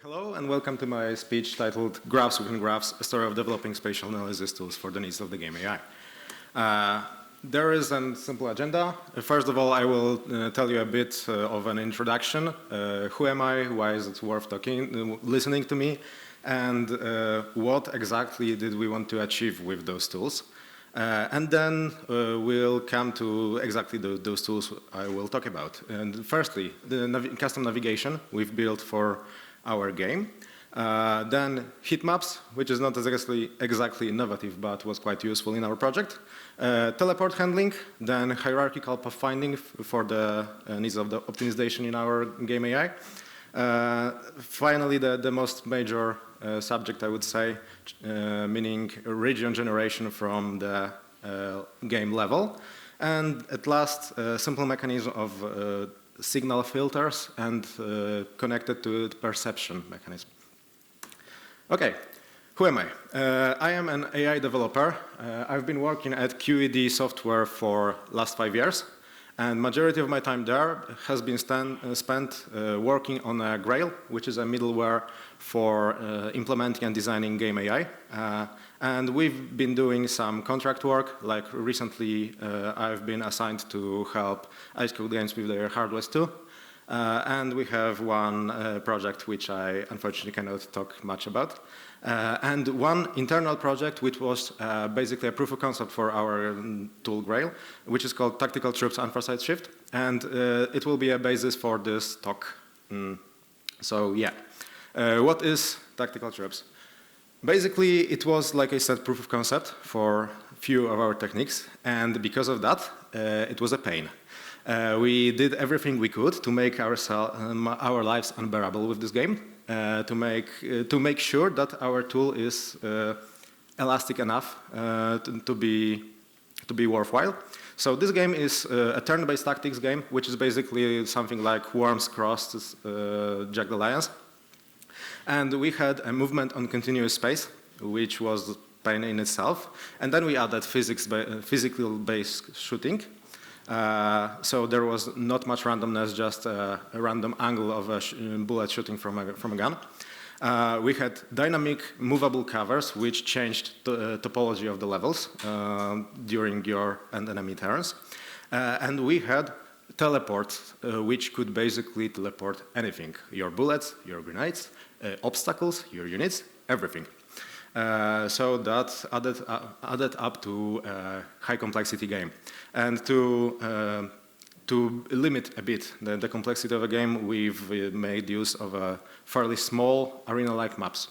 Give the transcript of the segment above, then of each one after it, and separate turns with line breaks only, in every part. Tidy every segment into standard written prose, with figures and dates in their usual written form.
Hello and welcome to my speech titled Graphs Within Graphs, a story of developing spatial analysis tools for the needs of the game AI. There is a simple agenda. First of all, I will tell you a bit of an introduction. Who am I? Why is it worth listening to me? And what exactly did we want to achieve with those tools? And then we'll come to exactly those tools I will talk about. And firstly, the custom navigation we've built for our game. Then heat maps, which is not exactly innovative, but was quite useful in our project. Teleport handling, then hierarchical pathfinding for the needs of the optimization in our game AI. Finally, the most major subject, I would say, meaning region generation from the game level. And at last, a simple mechanism of signal filters and connected to the perception mechanism. Okay, who am I? I am an AI developer. I've been working at QED software for last 5 years. And majority of my time there has been spent working on a Grail, which is a middleware for implementing and designing game AI. And we've been doing some contract work, like recently I've been assigned to help Ice Code Games with their hardware too. And we have one project which I unfortunately cannot talk much about. And one internal project which was basically a proof of concept for our tool Grail, which is called Tactical Troops Unforeseen Shift. And it will be a basis for this talk. So yeah, what is Tactical Troops? Basically, it was, like I said, proof of concept for few of our techniques. And because of that, it was a pain. We did everything we could to make our lives unbearable with this game, to make sure that our tool is elastic enough to be worthwhile. So this game is a turn-based tactics game, which is basically something like Worms crossed Jagged Alliance. And we had a movement on continuous space, which was pain in itself. And then we added physical-based shooting. So there was not much randomness, just a random angle of a bullet shooting from a gun. We had dynamic movable covers, which changed the topology of the levels during your and enemy turns. And we had teleports, which could basically teleport anything. Your bullets, your grenades, obstacles, your units, everything. So that added up to a high complexity game. And to limit a bit the complexity of a game, we've made use of a fairly small arena-like maps.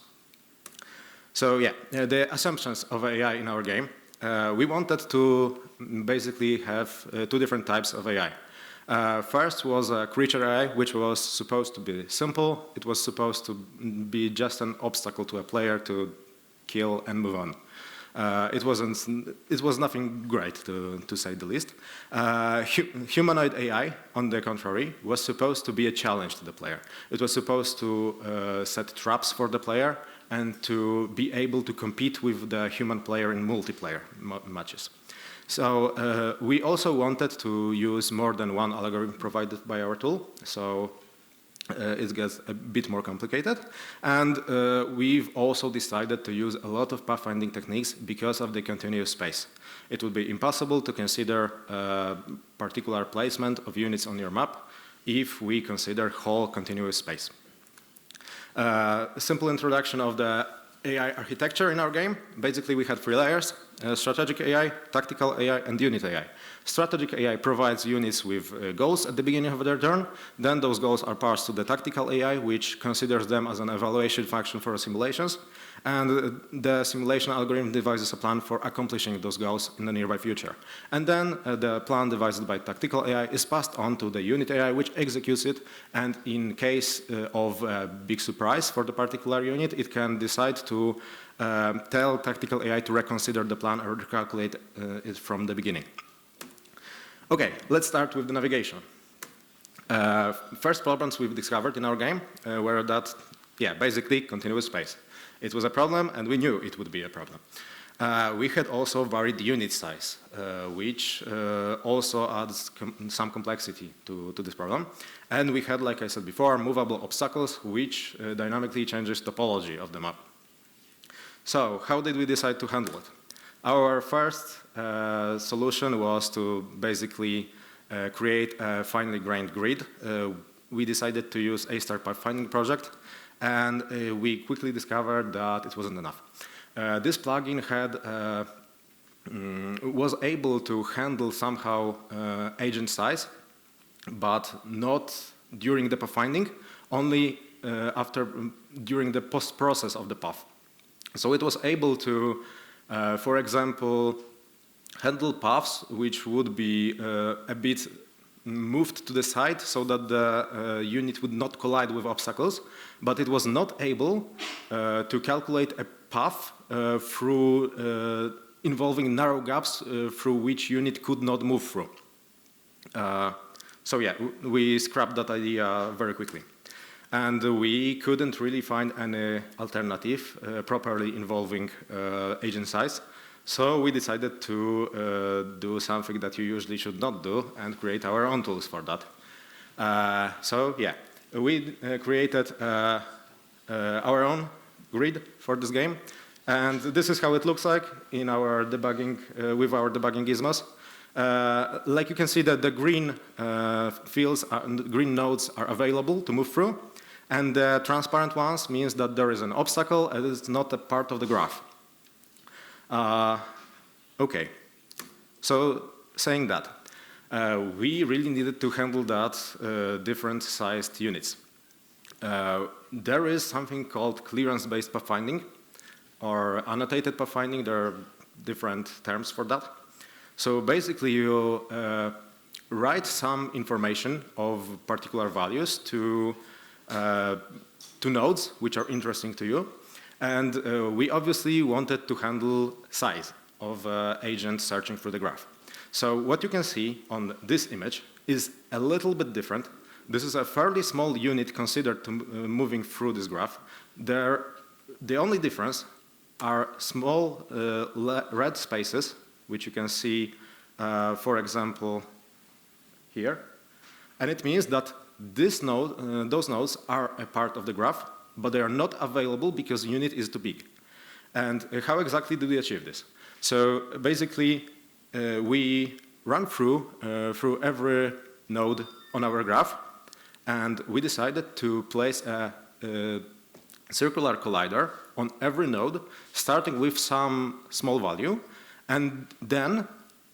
So yeah, the assumptions of AI in our game. We wanted to basically have two different types of AI. First was a creature AI, which was supposed to be simple. It was supposed to be just an obstacle to a player to kill and move on. It was nothing great, to say the least. Humanoid AI, on the contrary, was supposed to be a challenge to the player. It was supposed to set traps for the player and to be able to compete with the human player in multiplayer matches. So we also wanted to use more than one algorithm provided by our tool. So it gets a bit more complicated. And we've also decided to use a lot of pathfinding techniques because of the continuous space. It would be impossible to consider particular placement of units on your map if we consider whole continuous space. A simple introduction of the AI architecture in our game. Basically, we had 3 layers: strategic AI, tactical AI, and unit AI. Strategic AI provides units with goals at the beginning of their turn. Then those goals are passed to the tactical AI, which considers them as an evaluation function for simulations. And the simulation algorithm devises a plan for accomplishing those goals in the nearby future. And then the plan devised by tactical AI is passed on to the unit AI, which executes it. And in case of a big surprise for the particular unit, it can decide to tell tactical AI to reconsider the plan or recalculate it from the beginning. Okay, let's start with the navigation. First problems we've discovered in our game were that, yeah, basically continuous space. It was a problem, and we knew it would be a problem. We had also varied unit size, which also adds some complexity to this problem. And we had, like I said before, movable obstacles, which dynamically changes topology of the map. So how did we decide to handle it? Our first solution was to basically create a finely grained grid. We decided to use A-star pathfinding project, and we quickly discovered that it wasn't enough. This plugin was able to handle somehow agent size, but not during the pathfinding, only during the post-process of the path. So it was able to, for example, handle paths which would be a bit moved to the side so that the unit would not collide with obstacles, but it was not able to calculate a path involving narrow gaps through which unit could not move through. So yeah, we scrapped that idea very quickly. And we couldn't really find any alternative properly involving agent size. So we decided to do something that you usually should not do and create our own tools for that. So yeah, we created our own grid for this game. And this is how it looks like in our debugging, with our debugging gizmos. Like you can see that the green fields, green nodes are available to move through. And the transparent ones means that there is an obstacle and it's not a part of the graph. Okay, so saying that, we really needed to handle that different sized units. There is something called clearance-based pathfinding or annotated pathfinding. There are different terms for that. So basically you write some information of particular values to nodes which are interesting to you. And we obviously wanted to handle size of agents searching through the graph. So what you can see on this image is a little bit different. This is a fairly small unit considered to moving through this graph. The only difference are small red spaces, which you can see, for example, here. And it means that this node, those nodes are a part of the graph, but they are not available because the unit is too big. And how exactly do we achieve this? So basically, we run through every node on our graph, and we decided to place a circular collider on every node, starting with some small value, and then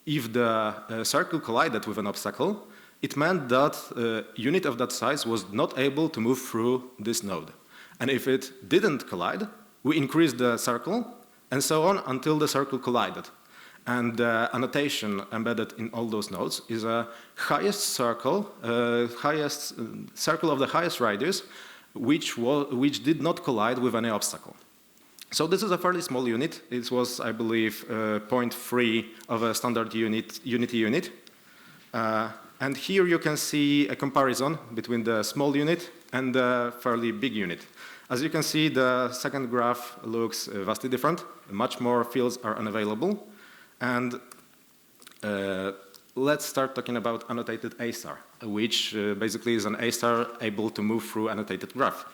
if the circle collided with an obstacle, it meant that a unit of that size was not able to move through this node. And if it didn't collide, we increased the circle, and so on until the circle collided. And the annotation embedded in all those nodes is a highest circle of the highest radius, which did not collide with any obstacle. So this is a fairly small unit. It was, I believe, 0.3 of a standard Unity unit. And here you can see a comparison between the small unit and the fairly big unit. As you can see, the second graph looks vastly different. Much more fields are unavailable. And let's start talking about annotated A-star, which basically is an A-star able to move through annotated graph.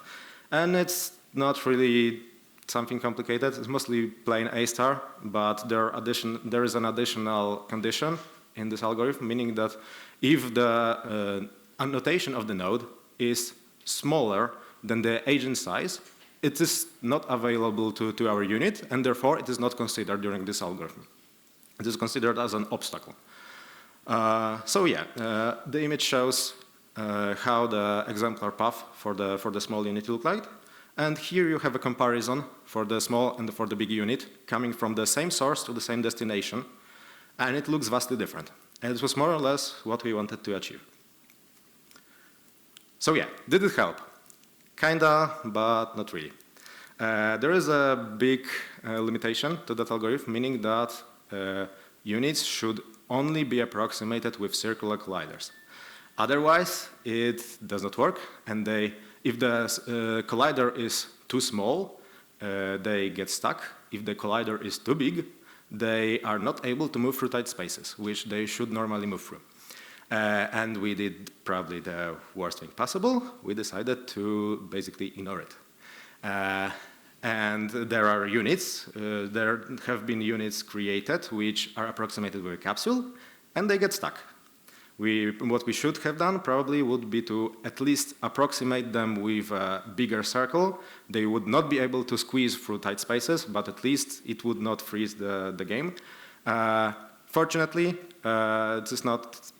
And it's not really something complicated. It's mostly plain A-star, but there is an additional condition in this algorithm, meaning that if the annotation of the node is smaller than the agent size, it is not available to our unit, and therefore it is not considered during this algorithm. It is considered as an obstacle. So yeah, the image shows how the exemplar path for the small unit look like. And here you have a comparison for the small and for the big unit coming from the same source to the same destination. And it looks vastly different. And it was more or less what we wanted to achieve. So yeah, did it help? Kinda, but not really. There is a big limitation to that algorithm, meaning that units should only be approximated with circular colliders. Otherwise, it does not work, and if the collider is too small, they get stuck. If the collider is too big, they are not able to move through tight spaces, which they should normally move through. And we did probably the worst thing possible. We decided to basically ignore it. And there are units. There have been units created which are approximated with a capsule, and they get stuck. What we should have done probably would be to at least approximate them with a bigger circle. They would not be able to squeeze through tight spaces, but at least it would not freeze the game. Fortunately, it is not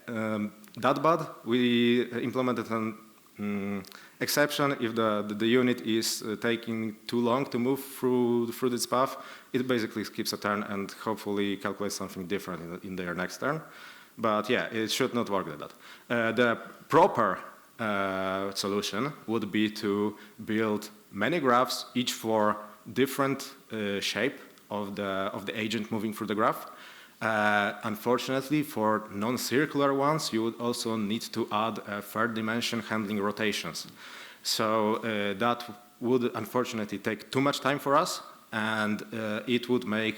that bad. We implemented an exception if the unit is taking too long to move through this path. It basically skips a turn and hopefully calculates something different in their next turn. But yeah, it should not work like that. The proper solution would be to build many graphs, each for different shape of the agent moving through the graph. Unfortunately, for non-circular ones, you would also need to add a third dimension handling rotations. So that would unfortunately take too much time for us, and it would make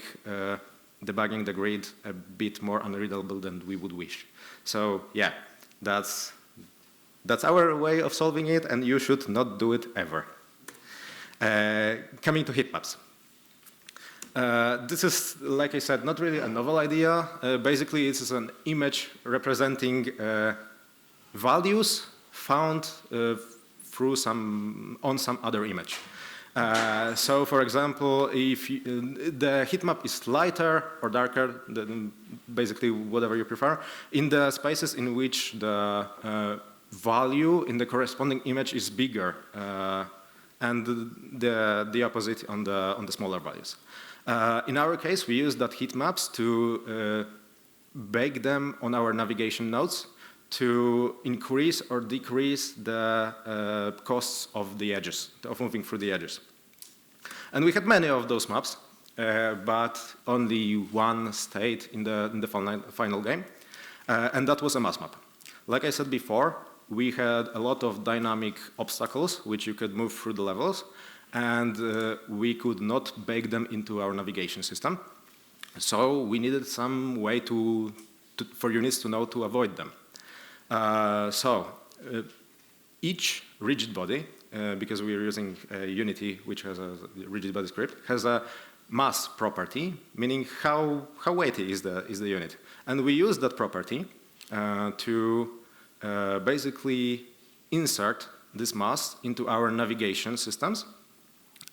debugging the grid a bit more unreadable than we would wish. So yeah, that's our way of solving it, and you should not do it ever. Coming to heat maps. This is, like I said, not really a novel idea. Basically, it is an image representing values found through on some other image. So, for example, if the heat map is lighter or darker, then basically whatever you prefer, in the spaces in which the value in the corresponding image is bigger, and the opposite on the smaller values. In our case, we use that heat maps to bake them on our navigation nodes to increase or decrease the costs of the edges, of moving through the edges. And we had many of those maps, but only one stayed in the final game, and that was a mass map. Like I said before, we had a lot of dynamic obstacles which you could move through the levels, and we could not bake them into our navigation system. So we needed some way for units to know to avoid them. Each rigid body, because we are using Unity, which has a rigid body script, has a mass property, meaning how weighty is the unit. And we use that property to basically insert this mass into our navigation systems.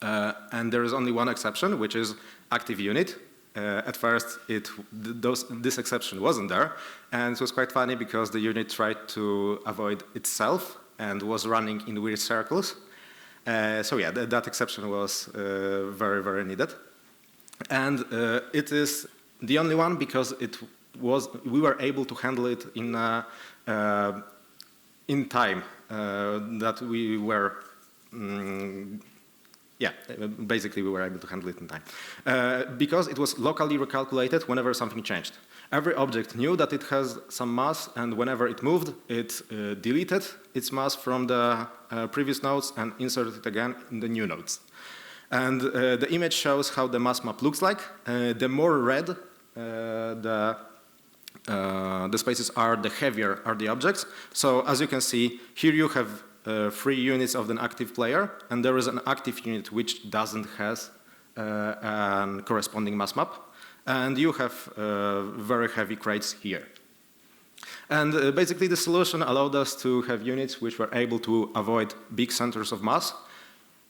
And there is only one exception, which is active unit. At first, this exception wasn't there, and it was quite funny because the unit tried to avoid itself and was running in weird circles. So yeah, that exception was very, very needed. And it is the only one because we were able to handle it in time that we were. Yeah, basically we were able to handle it in time. Because it was locally recalculated whenever something changed. Every object knew that it has some mass, and whenever it moved, it deleted its mass from the previous nodes and inserted it again in the new nodes. And the image shows how the mass map looks like. The more red the spaces are, the heavier are the objects. So as you can see, here you have 3 units of an active player, and there is an active unit which doesn't have a corresponding mass map, and you have very heavy crates here. And basically the solution allowed us to have units which were able to avoid big centers of mass,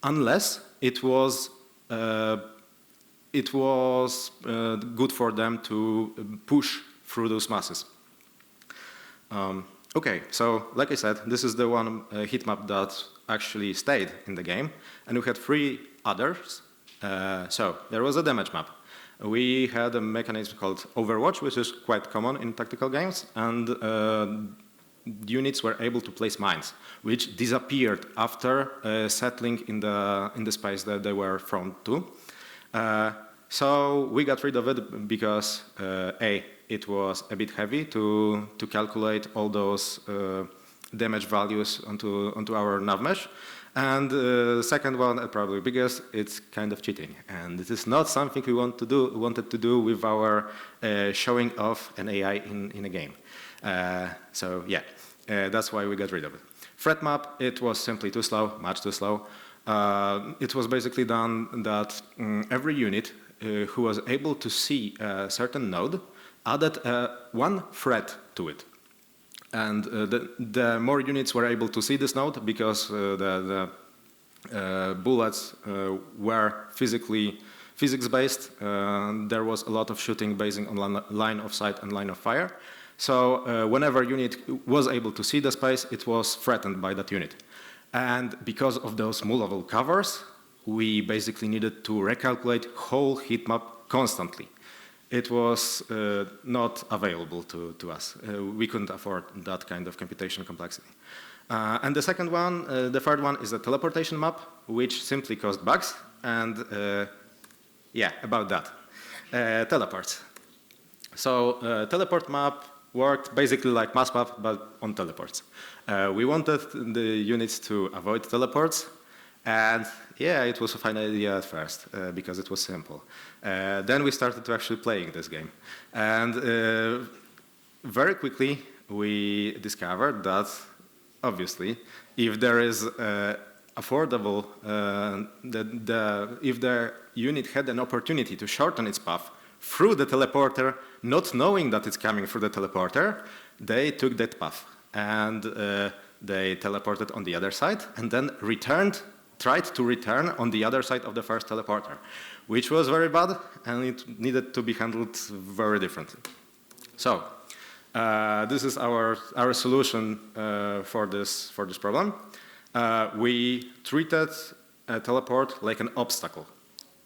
unless it was good for them to push through those masses. Okay, so like I said, this is the one heat map that actually stayed in the game, and we had 3 others. So there was a damage map. We had a mechanism called Overwatch, which is quite common in tactical games, and units were able to place mines, which disappeared after settling in the space that they were thrown to. So we got rid of it because it was a bit heavy to calculate all those damage values onto our nav mesh. And the second one, probably biggest, it's kind of cheating. And this is not something we wanted to do with our showing off an AI in a game. So yeah, that's why we got rid of it. Threat map, it was simply too slow, much too slow. It was basically done that every unit who was able to see a certain node added one threat to it. And the more units were able to see this node, because the bullets were physics-based, there was a lot of shooting based on line of sight and line of fire. So whenever unit was able to see the space, it was threatened by that unit. And because of those movable covers, we basically needed to recalculate whole heat map constantly. It was not available to us. We couldn't afford that kind of computation complexity. And the third one is the teleportation map, which simply caused bugs. And yeah, about that. Teleports. So teleport map worked basically like mass map, but on teleports. We wanted the units to avoid teleports. And yeah, it was a fine idea at first, because it was simple. Then we started to actually playing this game. And very quickly, we discovered that, obviously, if there is affordable, if the unit had an opportunity to shorten its path through the teleporter, not knowing that it's coming through the teleporter, they took that path. And they teleported on the other side, and then tried to return on the other side of the first teleporter, which was very bad, and it needed to be handled very differently. So this is our solution for this problem. We treated a teleport like an obstacle.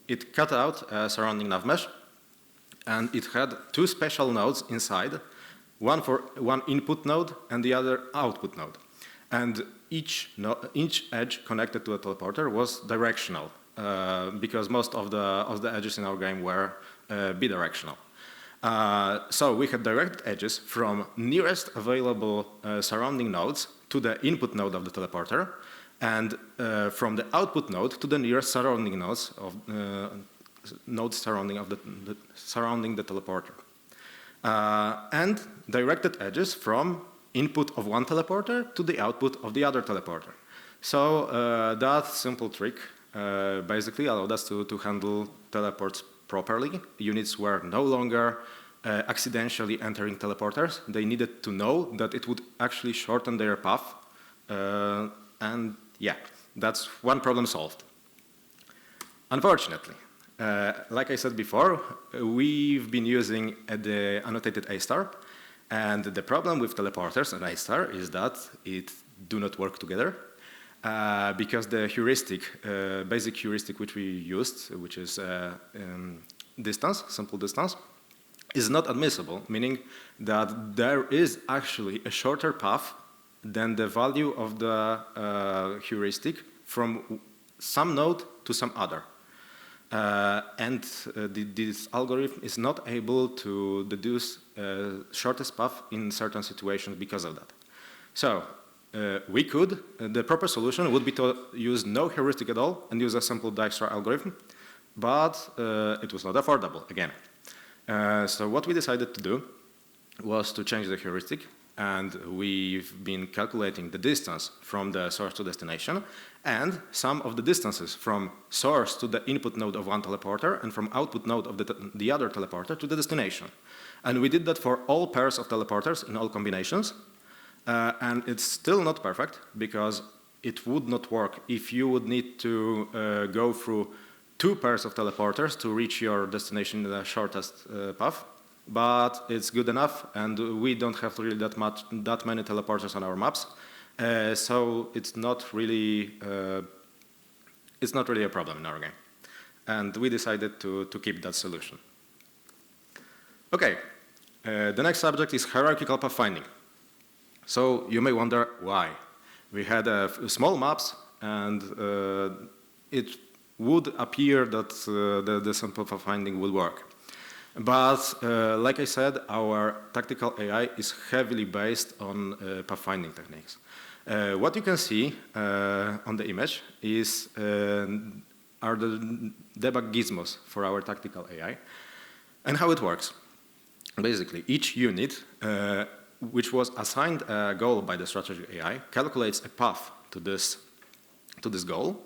It cut out a surrounding nav mesh, and it had two special nodes inside, one input node and the other output node. And each edge connected to a teleporter was directional, because most of the edges in our game were bidirectional. So we had direct edges from nearest available surrounding nodes to the input node of the teleporter, and from the output node to the nearest surrounding nodes of surrounding the teleporter, and directed edges from input of one teleporter to the output of the other teleporter. So that simple trick basically allowed us to handle teleports properly. Units were no longer accidentally entering teleporters. They needed to know that it would actually shorten their path. And yeah, that's one problem solved. Unfortunately, like I said before, we've been using the annotated A*, and the problem with teleporters and A* is that it do not work together, because the heuristic, basic heuristic which we used, which is distance, simple distance, is not admissible, meaning that there is actually a shorter path than the value of the heuristic from some node to some other. And this algorithm is not able to deduce shortest path in certain situations because of that. So we could, the proper solution would be to use no heuristic at all and use a simple Dijkstra algorithm, but it was not affordable again. So what we decided to do was to change the heuristic, and we've been calculating the distance from the source to destination and some of the distances from source to the input node of one teleporter and from output node of the other teleporter to the destination. And we did that for all pairs of teleporters in all combinations. And it's still not perfect because it would not work if you would need to go through two pairs of teleporters to reach your destination in the shortest path. But it's good enough, and we don't have really that many teleporters on our maps, so it's not really a problem in our game. And we decided to keep that solution. Okay, the next subject is hierarchical pathfinding. So you may wonder why. We had small maps, and it would appear that the simple pathfinding will work. But like I said, our tactical AI is heavily based on pathfinding techniques. What you can see on the image is are the debug gizmos for our tactical AI and how it works. Basically, each unit which was assigned a goal by the strategy AI calculates a path to this goal,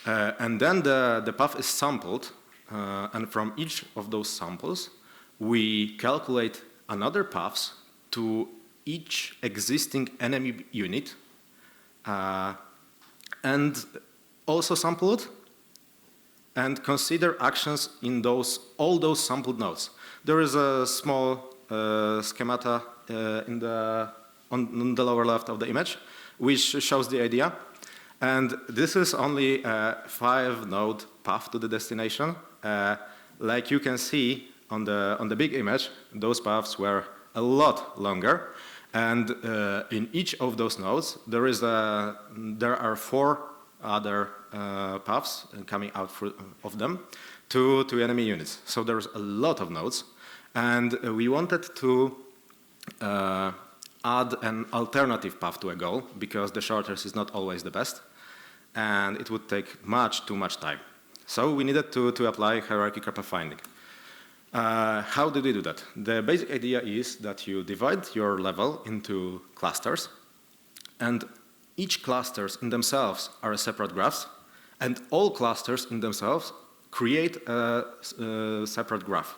and then the path is sampled, and from each of those samples we calculate another paths to each existing enemy unit and also sample it and consider actions in all those sampled nodes. There is a small schemata on the lower left of the image, which shows the idea. And this is only a 5-node path to the destination. Like you can see on the big image, those paths were a lot longer. And in each of those nodes, there are 4 other paths coming out of them to enemy units. So there's a lot of nodes. And we wanted to add an alternative path to a goal, because the shortest is not always the best, and it would take too much time. So we needed to apply hierarchical pathfinding. How did we do that? The basic idea is that you divide your level into clusters, and each clusters in themselves are separate graphs, and all clusters in themselves create a separate graph.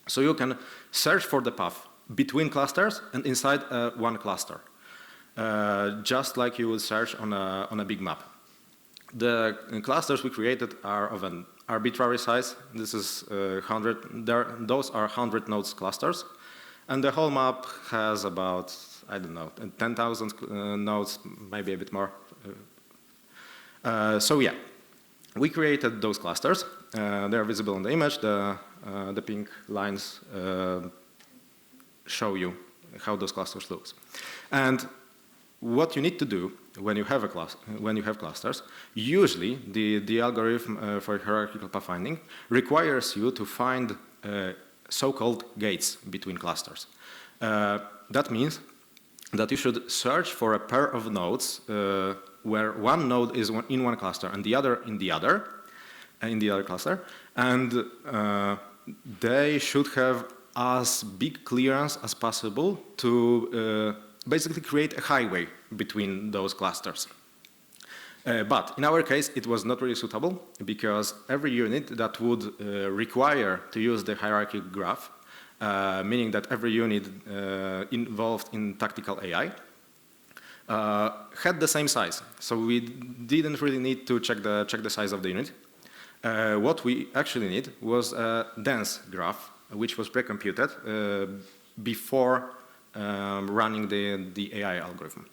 So you can search for the path between clusters and inside one cluster, just like you would search on a big map. The clusters we created are of an arbitrary size. This is 100. Those are 100 nodes clusters, and the whole map has about, I don't know, 10,000 nodes, maybe a bit more. So yeah, we created those clusters. They are visible on the image. The pink lines show you how those clusters look. And what you need to do when you have clusters, usually the algorithm for hierarchical pathfinding requires you to find so-called gates between clusters. That means that you should search for a pair of nodes where one node is in one cluster and the other in the other cluster, and they should have as big clearance as possible to basically create a highway between those clusters. But in our case, it was not really suitable, because every unit that would require to use the hierarchical graph, meaning that every unit involved in tactical AI, had the same size. So we didn't really need to check the size of the unit. What we actually need was a dense graph, which was pre-computed before running the AI algorithm.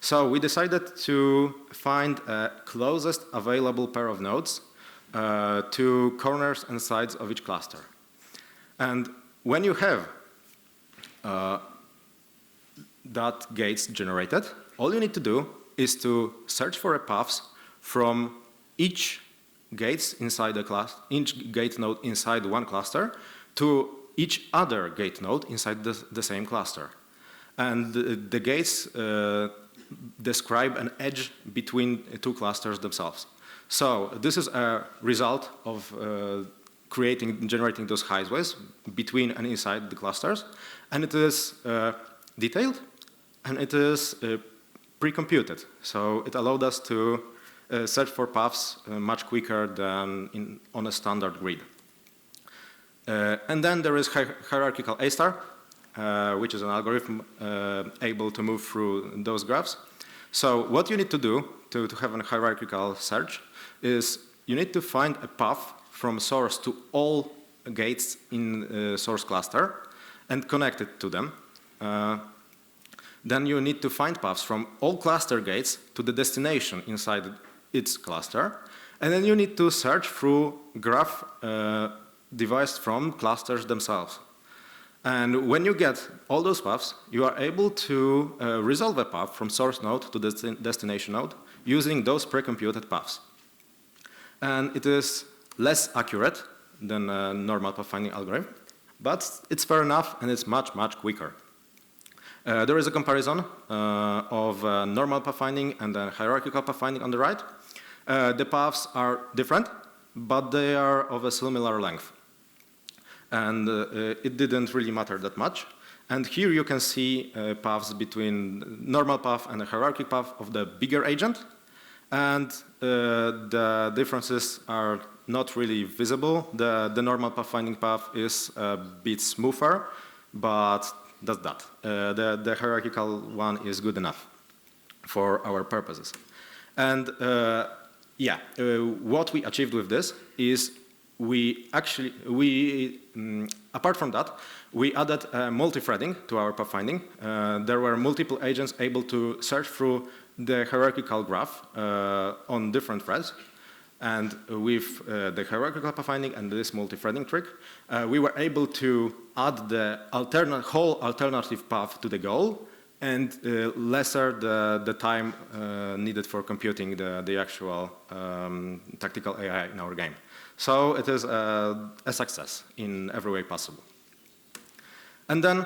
So we decided to find a closest available pair of nodes to corners and sides of each cluster. And when you have that gates generated, all you need to do is to search for a paths from each gates inside each gate node inside one cluster to each other gate node inside the same cluster. And the gates describe an edge between 2 clusters themselves. So this is a result of generating those highways between and inside the clusters, and it is detailed and it is pre-computed. So it allowed us to search for paths much quicker than on a standard grid. And then there is hierarchical A-star, which is an algorithm able to move through those graphs. So what you need to do to have a hierarchical search is you need to find a path from source to all gates in source cluster and connect it to them. Then you need to find paths from all cluster gates to the destination inside its cluster. And then you need to search through graph devised from clusters themselves. And when you get all those paths, you are able to resolve a path from source node to the destination node using those pre-computed paths. And it is less accurate than a normal pathfinding algorithm, But it's fair enough, and it's much, much quicker. There is a comparison of normal pathfinding and hierarchical pathfinding on the right. The paths are different, but they are of a similar length. And it didn't really matter that much. And here you can see paths between normal path and a hierarchical path of the bigger agent. And the differences are not really visible. The normal pathfinding path is a bit smoother, but that's that. The hierarchical one is good enough for our purposes. And what we achieved with this is apart from that, we added multi-threading to our pathfinding. There were multiple agents able to search through the hierarchical graph on different threads. And with the hierarchical pathfinding and this multi-threading trick, we were able to add the whole alternative path to the goal and lesser the time needed for computing the actual tactical AI in our game. So it is a success in every way possible. And then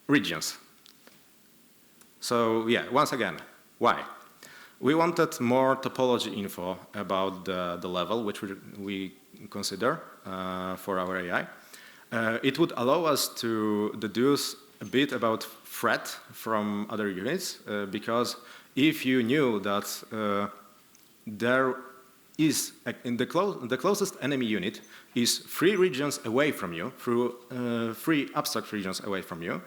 regions. So yeah, once again, why? We wanted more topology info about the level which we consider for our AI. It would allow us to deduce a bit about threat from other units, because if you knew that there is the closest enemy unit is 3 regions away from you, through 3 abstract regions away from you,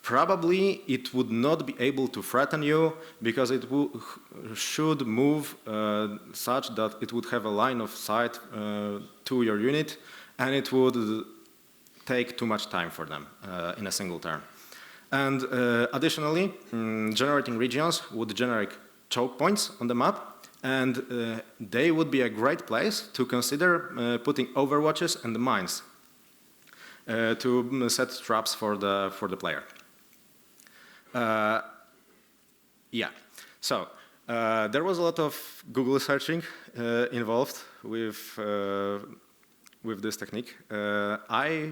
probably it would not be able to threaten you because it should move such that it would have a line of sight to your unit, and it would take too much time for them in a single turn. And additionally, generating regions would generate choke points on the map, and they would be a great place to consider putting overwatches and mines to set traps for the player. So there was a lot of Google searching involved with this technique. I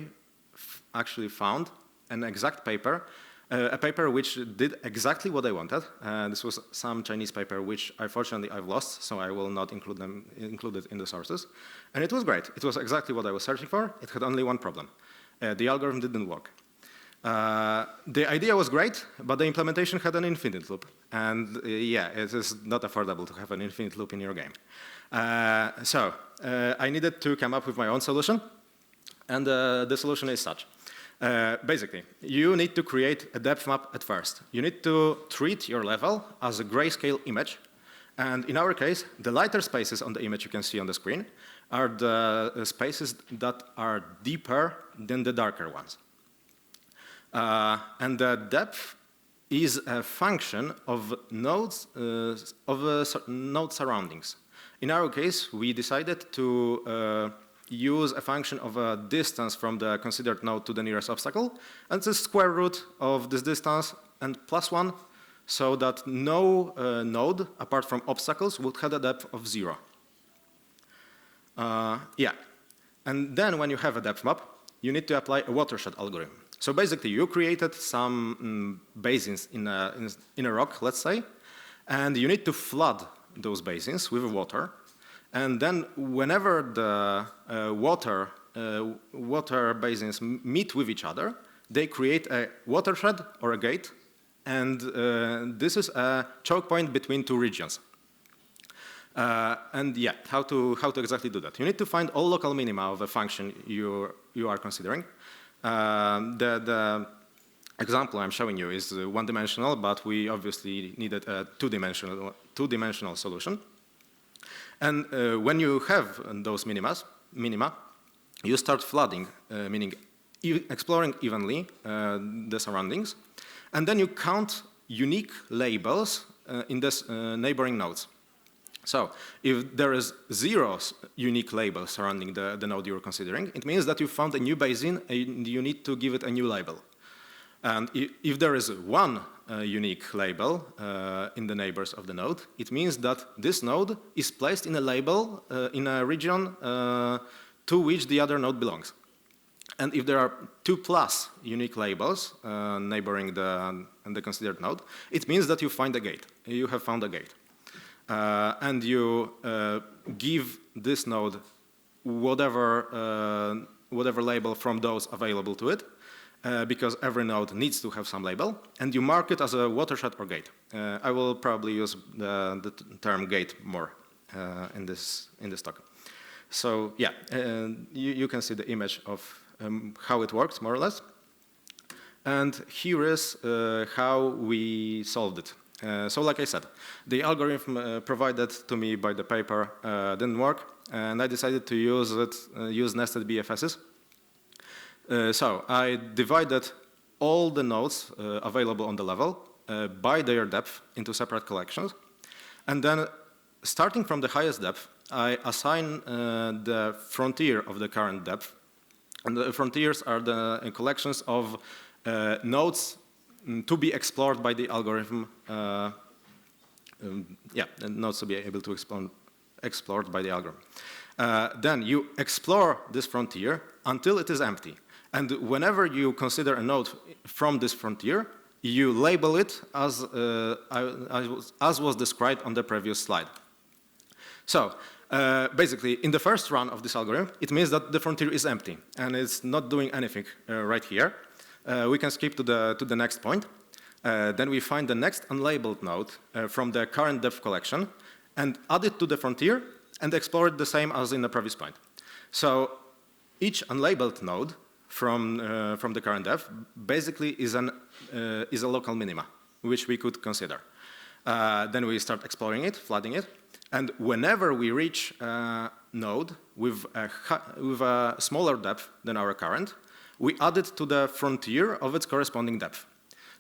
actually found an exact paper, a paper which did exactly what I wanted. This was some Chinese paper which unfortunately I've lost, so I will not include it in the sources. And it was great. It was exactly what I was searching for. It had only one problem. The algorithm didn't work. The idea was great, but the implementation had an infinite loop. And yeah, it is not affordable to have an infinite loop in your game. So I needed to come up with my own solution. And the solution is such. Basically, you need to create a depth map at first. You need to treat your level as a grayscale image. And in our case, the lighter spaces on the image you can see on the screen are the spaces that are deeper than the darker ones. And the depth is a function of nodes, node surroundings. In our case, we decided to use a function of a distance from the considered node to the nearest obstacle, and the square root of this distance and +1, so that no node, apart from obstacles, would have a depth of 0. And then when you have a depth map, you need to apply a watershed algorithm. So basically, you created some basins in a rock, let's say, and you need to flood those basins with water. And then whenever the water basins meet with each other, they create a watershed or a gate, and this is a choke point between 2 regions. And yeah, how to exactly do that? You need to find all local minima of a function you are considering. The example I'm showing you is one-dimensional, but we obviously needed a two-dimensional solution. And when you have those minima, you start flooding, meaning exploring evenly the surroundings, and then you count unique labels in this neighboring nodes. So if there is 0 unique label surrounding the node you're considering, it means that you found a new basin and you need to give it a new label. And if there is 1 unique label in the neighbors of the node, it means that this node is placed in a label in a region to which the other node belongs. And if there are 2+ unique labels neighboring the considered node, it means that you find a gate. You have found a gate. And you give this node whatever label from those available to it, because every node needs to have some label, and you mark it as a watershed or gate. I will probably use the term gate more in this talk. So yeah, you can see the image of how it works, more or less. And here is how we solved it. So like I said, the algorithm provided to me by the paper didn't work, and I decided to use nested BFSs. So I divided all the nodes available on the level by their depth into separate collections. And then, starting from the highest depth, I assign the frontier of the current depth. And the frontiers are the collections of nodes to be explored by the algorithm. Nodes to be able to explored by the algorithm. Then you explore this frontier until it is empty. And whenever you consider a node from this frontier, you label it as was described on the previous slide. So basically, in the first run of this algorithm, it means that the frontier is empty and it's not doing anything right here. We can skip to the next point. Then we find the next unlabeled node from the current depth collection and add it to the frontier and explore it the same as in the previous point. So each unlabeled node from the current depth basically is a local minima, which we could consider. Then we start exploring it, flooding it, and whenever we reach a node with a smaller depth than our current, we add it to the frontier of its corresponding depth.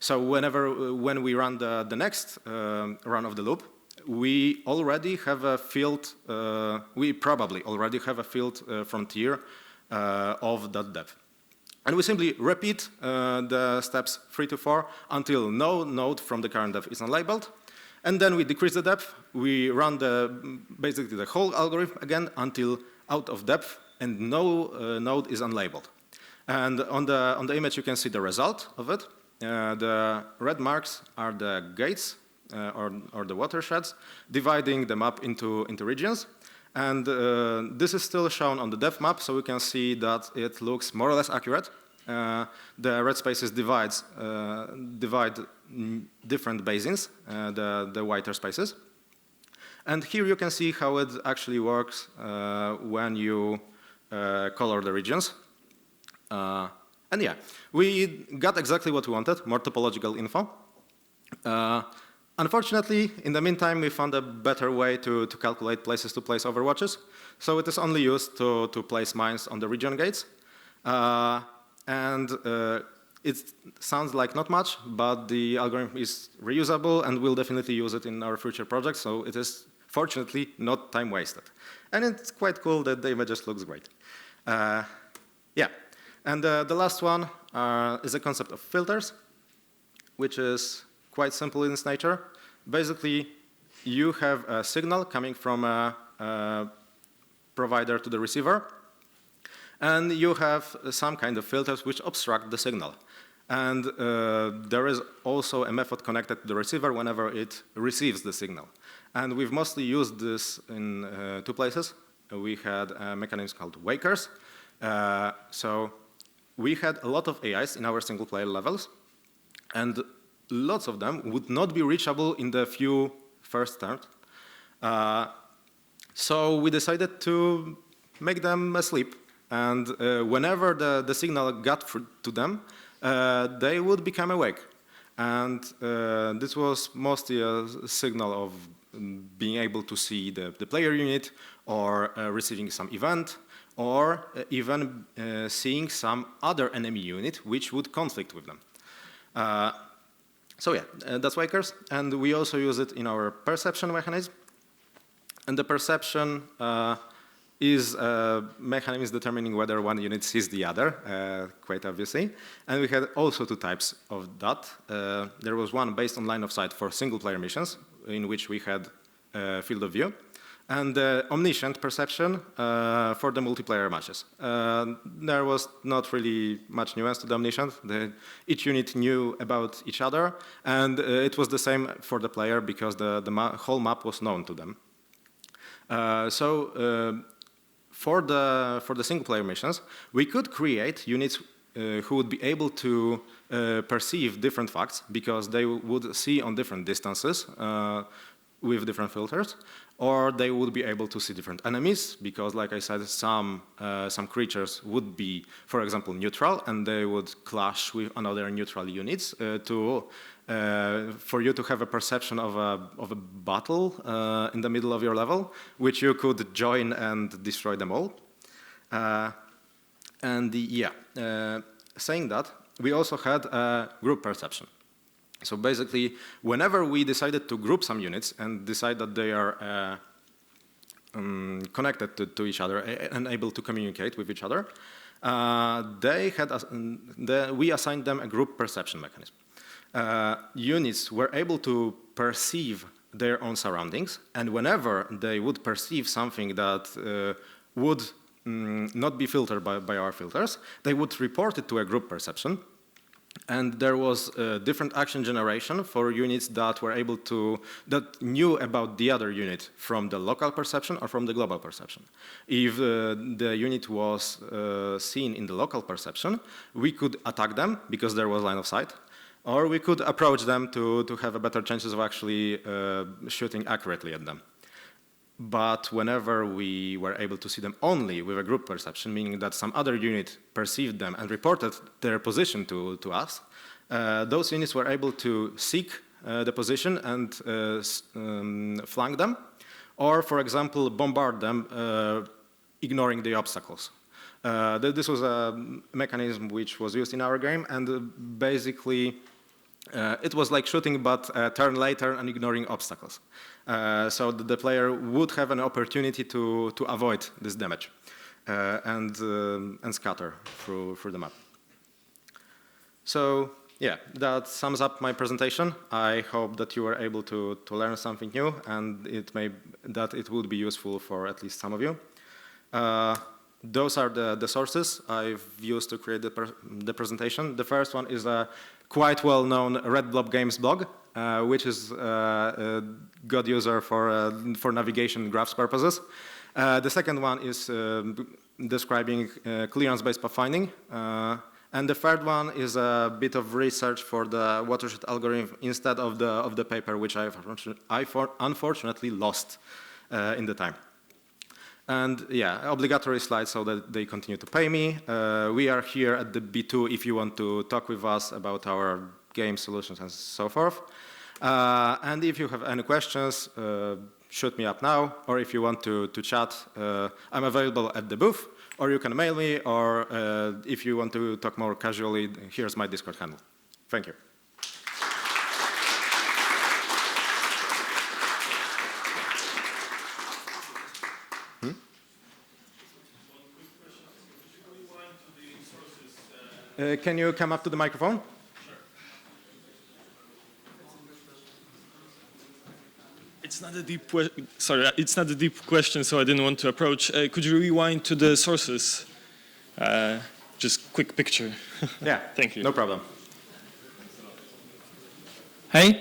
So when we run the next run of the loop, we already have a field. We probably already have a field frontier of that depth. And we simply repeat the steps 3 to 4 until no node from the current depth is unlabeled. And then we decrease the depth. We run basically the whole algorithm again until out of depth and no node is unlabeled. And on the image you can see the result of it. The red marks are the gates or the watersheds, dividing them up into regions. And this is still shown on the depth map, so we can see that it looks more or less accurate. The red spaces divide different basins, the whiter spaces. And here you can see how it actually works when you color the regions. And yeah, we got exactly what we wanted, more topological info. Unfortunately, in the meantime, we found a better way to calculate places to place overwatches. So it is only used to place mines on the region gates. It sounds like not much, but the algorithm is reusable and we'll definitely use it in our future projects. So it is, fortunately, not time wasted. And it's quite cool that the images looks great. Yeah, and the last one is a concept of filters, which is quite simple in its nature. Basically, you have a signal coming from a provider to the receiver, and you have some kind of filters which obstruct the signal. And there is also a method connected to the receiver whenever it receives the signal. And we've mostly used this in 2 places. We had a mechanism called wakers. So we had a lot of AIs in our single player levels, and lots of them would not be reachable in the few first turns. So we decided to make them asleep. And whenever the signal got to them, they would become awake. And this was mostly a signal of being able to see the player unit, or receiving some event, or even seeing some other enemy unit which would conflict with them. So yeah, that's wakers, and we also use it in our perception mechanism. And the perception is a mechanism determining whether one unit sees the other, quite obviously. And we had also 2 types of that. There was one based on line of sight for single player missions, in which we had field of view. and omniscient perception for the multiplayer matches. There was not really much nuance to the omniscient. Each unit knew about each other, and it was the same for the player because the whole map was known to them. For the single-player missions, we could create units who would be able to perceive different facts because they would see on different distances with different filters, or they would be able to see different enemies because, like I said, some creatures would be, for example, neutral, and they would clash with another neutral units for you to have a perception of a battle in the middle of your level, which you could join and destroy them all. Saying that, we also had a group perception. So basically, whenever we decided to group some units and decide that they are connected to each other and able to communicate with each other, we assigned them a group perception mechanism. Units were able to perceive their own surroundings, and whenever they would perceive something that would not be filtered by our filters, they would report it to a group perception. And there was different action generation for units that were able to, that knew about the other unit from the local perception or from the global perception. If the unit was seen in the local perception, we could attack them because there was line of sight, or we could approach them to have a better chances of actually shooting accurately at them. But whenever we were able to see them only with a group perception, meaning that some other unit perceived them and reported their position to us, those units were able to seek the position and flank them, or, for example, bombard them, ignoring the obstacles. This was a mechanism which was used in our game, and basically it was like shooting, but a turn later and ignoring obstacles. So the player would have an opportunity to avoid this damage and scatter through the map. So yeah, that sums up my presentation. I hope that you were able to learn something new, and that it would be useful for at least some of you. Those are the sources I've used to create the presentation. The first one is a quite well-known Red Blob Games blog, which is a good user for navigation graphs purposes. The second one is describing clearance-based pathfinding. And the third one is a bit of research for the watershed algorithm instead of the paper, which I unfortunately lost in the time. And yeah, obligatory slides so that they continue to pay me. We are here at the B2 if you want to talk with us about our game solutions and so forth. And if you have any questions, shoot me up now, or if you want to chat, I'm available at the booth, or you can mail me, or if you want to talk more casually, here's my Discord handle. Thank you. Can you come up to the microphone?
It's not a deep it's not a deep question, so I didn't want to approach. Could you rewind to the sources? Just quick picture.
Yeah,
thank you.
No problem.
Hey,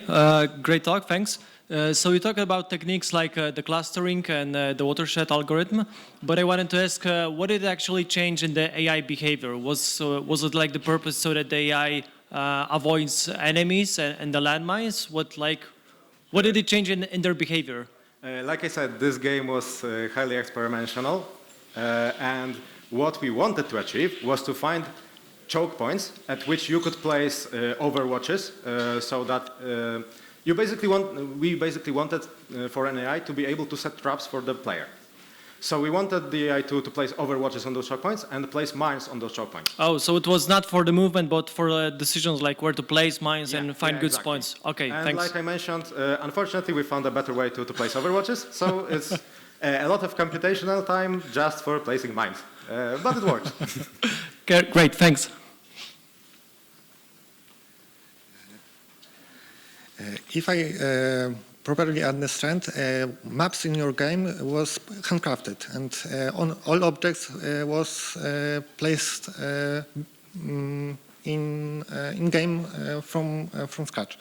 great talk, thanks. So you talked about techniques like the clustering and the watershed algorithm, but I wanted to ask, what did actually change in the AI behavior? Was it like the purpose so that the AI avoids enemies and the landmines? What did it change in their behavior?
Like I said, this game was highly experimental, and what we wanted to achieve was to find choke points at which you could place overwatches, so that we basically wanted for an AI to be able to set traps for the player. So we wanted the AI to place overwatches on those choke points and place mines on those choke points.
Oh, so it was not for the movement, but for decisions like where to place mines and find good spots. Okay,
and
thanks.
Like I mentioned, unfortunately we found a better way to place overwatches, so it's a lot of computational time just for placing mines, but it works.
Great, thanks.
If I properly understand, maps in your game was handcrafted, and on all objects was placed in game from scratch.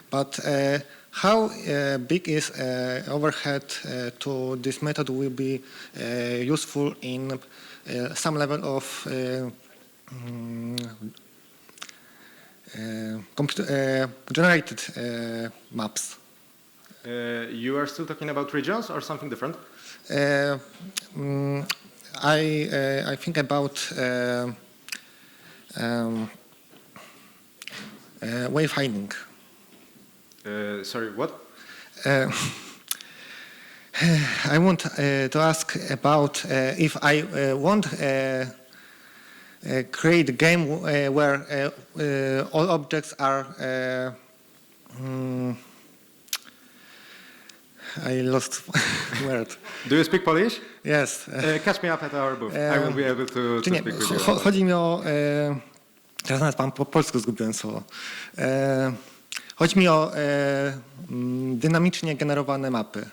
But how big is overhead to this method will be useful in some level of generated maps?
You are still talking about regions or something different?
I think about wayfinding.
Sorry, what?
I want to ask about if I want create a game where all objects are. I lost word.
Do you speak Polish?
Yes.
Catch me up at our booth. I will be able to
Czy nie,
speak with you.
chodzi mi o... Teraz nawet po polsku zgubiłem słowo. Chodzi mi o dynamicznie generowane mapy.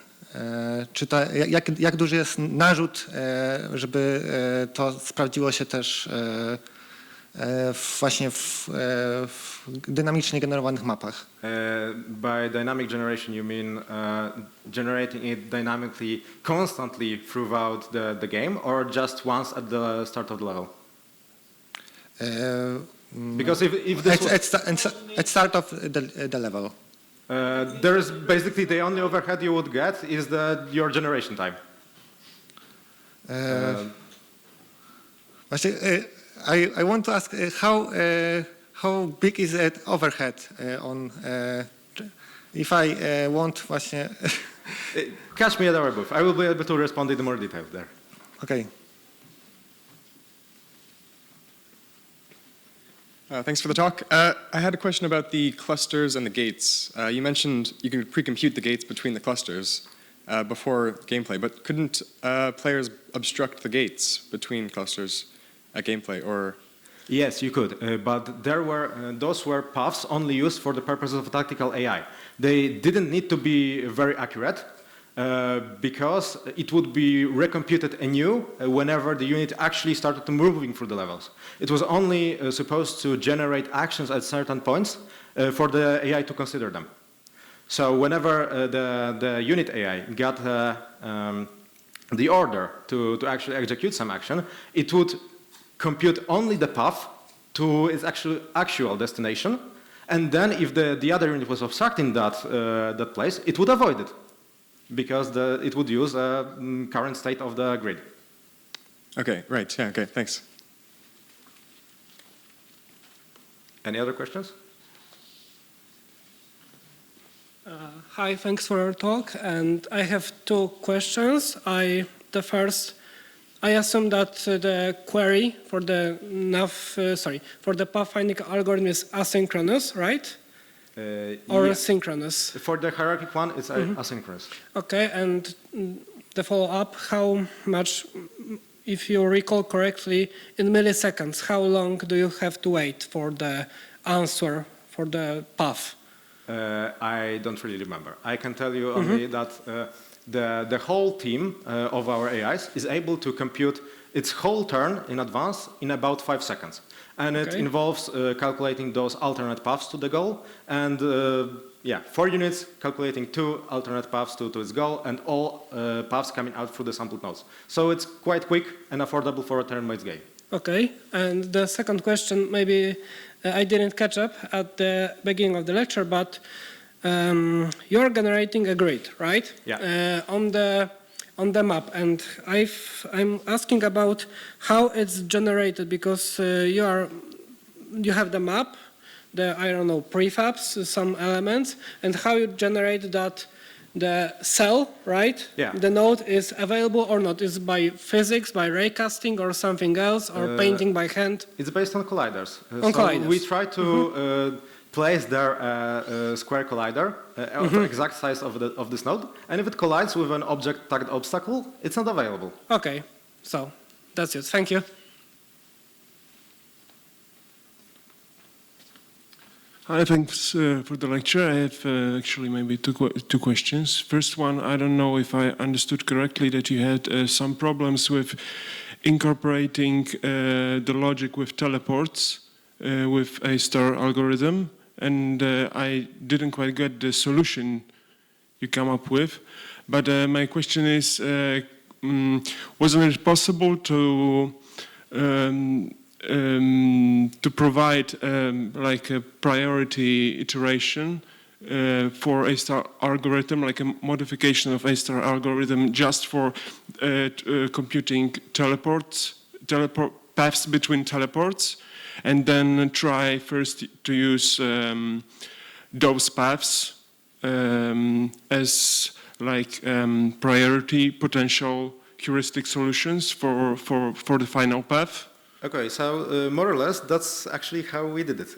Czy to, jak duży jest narzut, żeby to sprawdziło się też właśnie w dynamicznie generowanych mapach?
By dynamic generation, you mean generating it dynamically, constantly throughout the game, or just once at the start of the level? Because if this
at start of the level.
there is basically the only overhead you would get is your generation time.
I want to ask how big is that overhead on if I want właśnie.
Catch me at our booth. I will be able to respond in more detail there.
Okay.
Thanks for the talk. I had a question about the clusters and the gates. You mentioned you can pre-compute the gates between the clusters before gameplay, but couldn't players obstruct the gates between clusters at gameplay, or?
Yes, you could, but those were paths only used for the purposes of tactical AI. They didn't need to be very accurate because it would be recomputed anew whenever the unit actually started to moving through the levels. It was only supposed to generate actions at certain points for the AI to consider them. So whenever the unit AI got the order to actually execute some action, it would compute only the path to its actual destination, and then if the other unit was obstructing that place, it would avoid it, because it would use the current state of the grid.
Okay, right, yeah, okay, thanks.
Any other questions?
Hi, thanks for your talk, and I have two questions. The first, I assume that the query for the for the pathfinding algorithm is asynchronous, right? Or
yeah.
synchronous?
For the hierarchical one, it's asynchronous.
Okay, and the follow-up, how much, if you recall correctly, in milliseconds, how long do you have to wait for the answer for the path?
I don't really remember. I can tell you only that the whole team of our AIs is able to compute its whole turn in advance in about 5 seconds. And it involves calculating those alternate paths to the goal, and 4 units calculating 2 alternate paths to its goal, and all paths coming out through the sampled nodes. So it's quite quick and affordable for a turn-based game.
Okay, and the second question, maybe I didn't catch up at the beginning of the lecture, but you're generating a grid, right?
Yeah.
On the map, and I'm asking about how it's generated, because you have the map, I don't know, prefabs, some elements, and how you generate that the cell, right?
Yeah.
The node is available or not? Is by physics, by raycasting, or something else, or painting by hand?
It's based on colliders.
Colliders.
We try to place their square collider of the exact size of this node, and if it collides with an object tagged obstacle, it's not available.
Okay, so that's it. Thank you.
Hi, thanks for the lecture. I have actually maybe two questions. First one, I don't know if I understood correctly that you had some problems with incorporating the logic with teleports with a star algorithm, and I didn't quite get the solution you come up with. But my question is, wasn't it possible to provide like a priority iteration for a star algorithm, like a modification of a star algorithm just for computing teleport paths between teleports, and then try first to use those paths as like priority potential heuristic solutions for the final path?
Okay, so more or less, that's actually how we did it.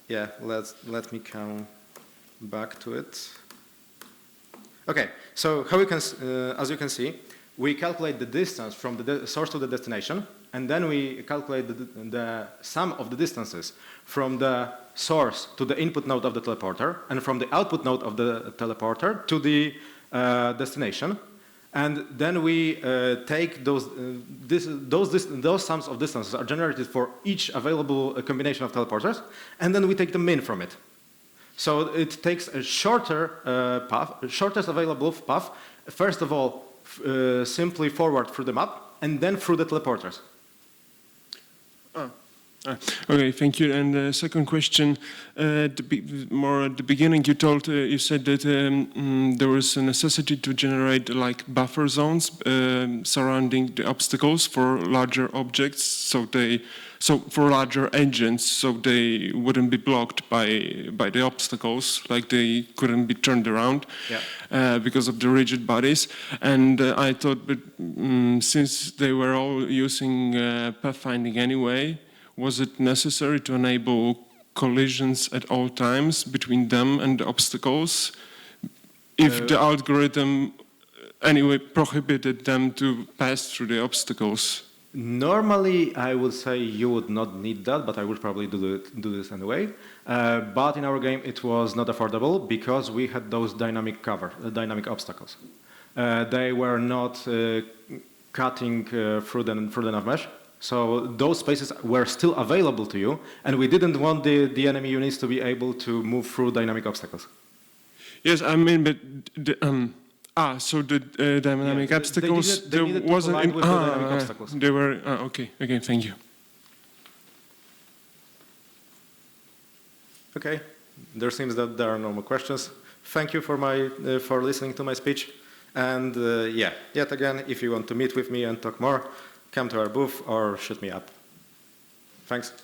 Yeah, let me come back to it. Okay, so how we can, as you can see, we calculate the distance from the source to the destination, and then we calculate the sum of the distances from the source to the input node of the teleporter, and from the output node of the teleporter to the destination. And then we take those sums of distances are generated for each available combination of teleporters, and then we take the min from it. So it takes a shorter path, shortest available path, first of all, simply forward through the map, and then through the teleporters.
Okay, thank you. And the second question, more at the beginning, you said that there was a necessity to generate like buffer zones surrounding the obstacles for larger objects, so for larger agents, so they wouldn't be blocked by the obstacles, like they couldn't be turned around because of the rigid bodies. And I thought, but since they were all using pathfinding anyway, was it necessary to enable collisions at all times between them and the obstacles if the algorithm anyway prohibited them to pass through the obstacles?
Normally, I would say you would not need that, but I would probably do this anyway. But in our game, it was not affordable because we had those dynamic obstacles. They were not cutting through the nav mesh. So those spaces were still available to you, and we didn't want the enemy units to be able to move through dynamic obstacles.
Yes, I mean, but so the dynamic obstacles
they needed to collide with the dynamic obstacles.
They were okay. Okay, thank you.
Okay, there seems that there are no more questions. Thank you for listening to my speech, and yet again, if you want to meet with me and talk more, come to our booth or shoot me up. Thanks.